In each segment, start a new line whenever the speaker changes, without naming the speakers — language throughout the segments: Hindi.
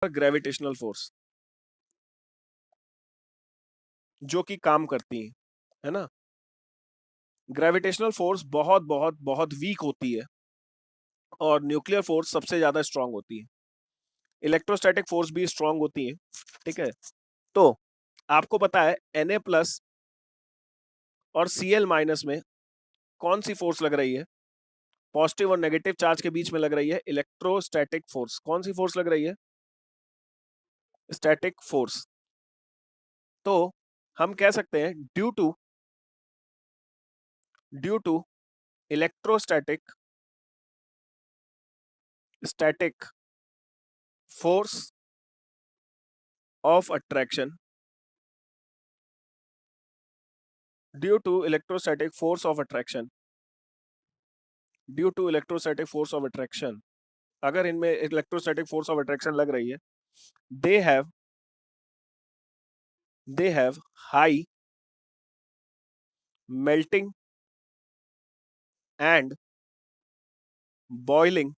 ग्रेविटेशनल फोर्स जो कि काम करती है ना। ग्रेविटेशनल फोर्स बहुत बहुत बहुत वीक होती है और न्यूक्लियर फोर्स सबसे ज्यादा स्ट्रांग होती है। इलेक्ट्रोस्टैटिक फोर्स भी स्ट्रांग होती है, ठीक है। तो आपको पता है Na+ और Cl- में कौन सी फोर्स लग रही है? पॉजिटिव और नेगेटिव चार्ज के बीच में लग रही है इलेक्ट्रोस्टैटिक फोर्स। कौन सी फोर्स लग रही है? Static force. तो हम कह सकते हैं due to electrostatic static force of attraction, due to electrostatic force of attraction, due to electrostatic force of attraction, अगर इनमें इलेक्ट्रोस्टैटिक फोर्स ऑफ अट्रैक्शन लग रही है, they have high melting and boiling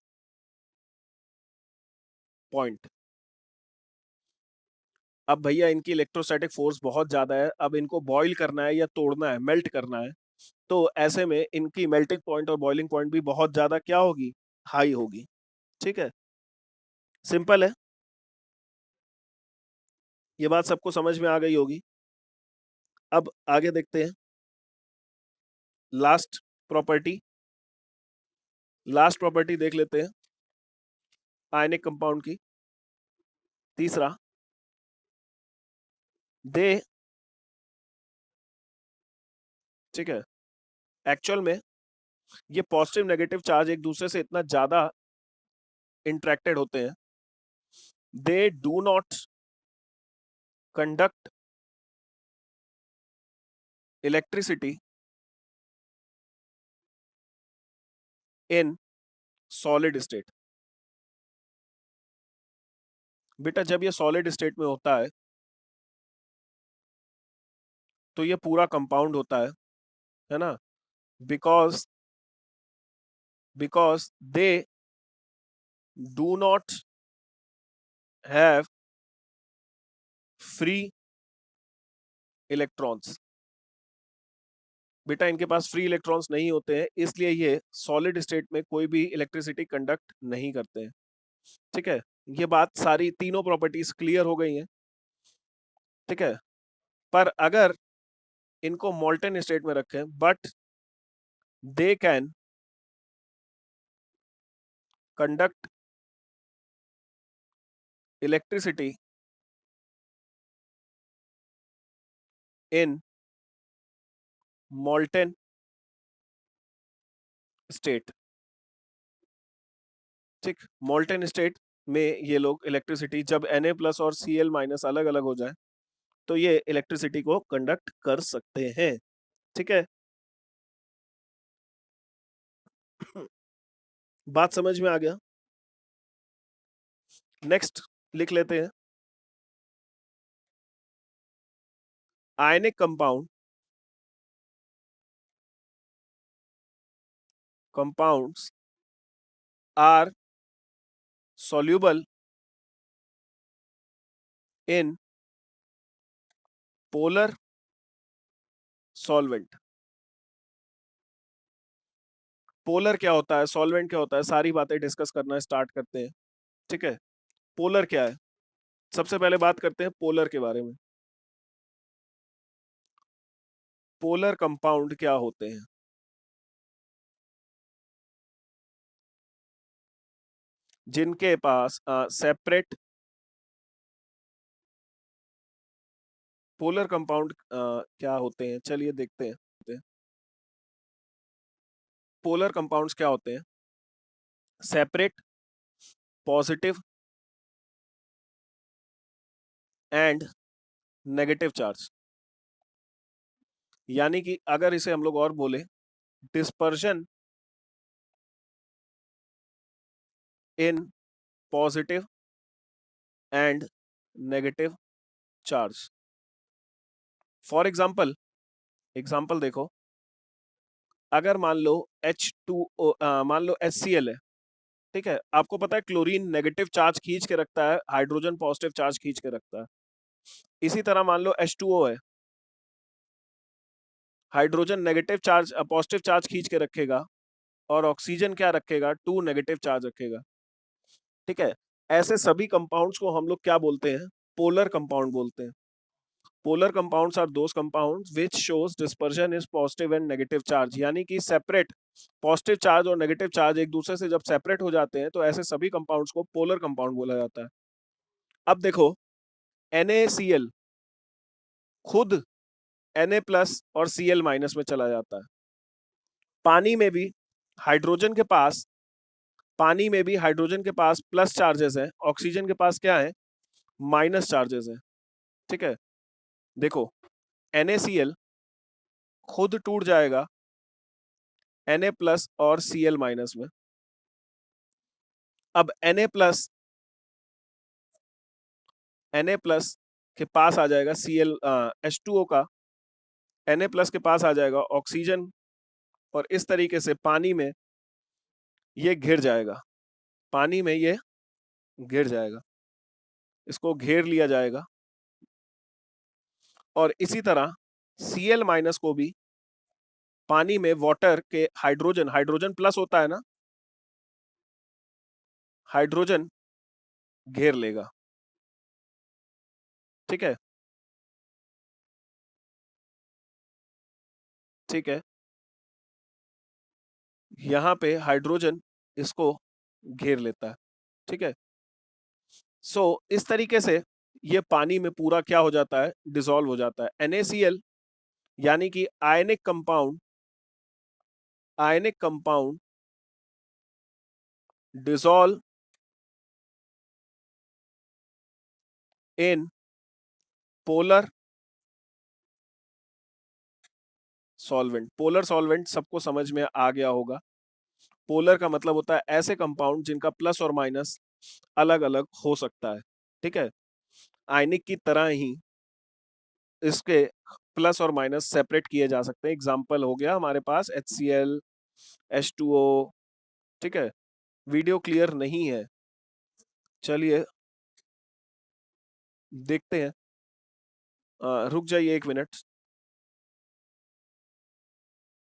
point. अब भैया इनकी इलेक्ट्रोस्टैटिक फोर्स बहुत ज्यादा है, अब इनको बॉईल करना है या तोड़ना है, मेल्ट करना है, तो ऐसे में इनकी मेल्टिंग पॉइंट और बॉइलिंग पॉइंट भी बहुत ज्यादा क्या होगी? हाई होगी। ठीक है, सिंपल है, ये बात सबको समझ में आ गई होगी। अब आगे देखते हैं लास्ट प्रॉपर्टी। लास्ट प्रॉपर्टी देख लेते हैं आयनिक कंपाउंड की। तीसरा, दे, ठीक है, एक्चुअल में ये पॉजिटिव नेगेटिव चार्ज एक दूसरे से इतना ज्यादा इंटरेक्टेड होते हैं, they do not conduct electricity in solid state. बेटा जब ये सॉलिड स्टेट में होता है तो ये पूरा कंपाउंड होता है ना। Because they do not have free electrons. बेटा इनके पास फ्री इलेक्ट्रॉन्स नहीं होते हैं, इसलिए ये सॉलिड स्टेट में कोई भी इलेक्ट्रिसिटी कंडक्ट नहीं करते हैं। ठीक है, ये बात सारी तीनों प्रॉपर्टीज क्लियर हो गई हैं। ठीक है, पर अगर इनको मोल्टन स्टेट में रखें, but they can conduct electricity in molten state. ठीक, मोल्टन स्टेट में ये लोग इलेक्ट्रिसिटी जब Na+ और Cl- अलग अलग हो जाए तो ये इलेक्ट्रिसिटी को कंडक्ट कर सकते हैं। ठीक है, बात समझ में आ गया। नेक्स्ट लिख लेते हैं ionic compounds are soluble in polar solvent। Polar क्या होता है, सॉल्वेंट क्या होता है, सारी बातें डिस्कस करना स्टार्ट करते हैं। ठीक है, पोलर क्या है? सबसे पहले बात करते हैं पोलर के बारे में। पोलर कंपाउंड क्या होते हैं? जिनके पास सेपरेट पोलर कंपाउंड क्या होते हैं, चलिए देखते हैं। पोलर कंपाउंड्स क्या होते हैं? Separate positive and negative charge. यानी कि अगर इसे हम लोग और बोले, dispersion in positive and negative charge. For example देखो, अगर मान लो H2O, मान लो HCl है, ठीक है, आपको पता है क्लोरीन नेगेटिव चार्ज खींच के रखता है, हाइड्रोजन पॉजिटिव चार्ज खींच के रखता है। इसी तरह मान लो H2O है, hydrogen negative charge positive charge खींच के रखेगा और ऑक्सीजन क्या रखेगा, 2 नेगेटिव चार्ज रखेगा। ठीक है, ऐसे सभी कंपाउंड्स को हम लोग क्या बोलते हैं, पोलर कंपाउंड बोलते हैं। Polar compounds are those compounds which shows dispersion is positive and negative charge, यानी कि सेपरेट पॉजिटिव चार्ज और नेगेटिव चार्ज एक दूसरे से जब सेपरेट हो जाते हैं तो ऐसे सभी कंपाउंड्स को पोलर कंपाउंड बोला जाता है। अब देखो, NaCl खुद Na प्लस और Cl माइनस में चला जाता है। पानी में भी हाइड्रोजन के पास पानी में भी हाइड्रोजन के पास प्लस चार्जेस हैं, ऑक्सीजन के पास क्या है, माइनस चार्जेस हैं। ठीक है, देखो NaCl खुद टूट जाएगा Na प्लस और Cl माइनस में। अब Na प्लस के पास आ जाएगा H2O का, Na प्लस के पास आ जाएगा ऑक्सीजन, और इस तरीके से पानी में ये घिर जाएगा, पानी में ये घिर जाएगा, इसको घेर लिया जाएगा। और इसी तरह Cl माइनस को भी पानी में वाटर के हाइड्रोजन हाइड्रोजन प्लस होता है ना, हाइड्रोजन घेर लेगा। ठीक है, ठीक है, यहाँ पे हाइड्रोजन इसको घेर लेता है। ठीक है, सो इस तरीके से ये पानी में पूरा क्या हो जाता है, डिसॉल्व हो जाता है। NaCl यानी कि ionic compound dissolve in polar solvent. Polar solvent सबको समझ में आ गया होगा। पोलर का मतलब होता है ऐसे कंपाउंड जिनका प्लस और माइनस अलग अलग हो सकता है। ठीक है, आयनिक की तरह ही इसके प्लस और माइनस सेपरेट किए जा सकते हैं। एग्जाम्पल हो गया हमारे पास HCl, H2O। ठीक है, वीडियो क्लियर नहीं है, चलिए देखते हैं। रुक जाइए 1 मिनट।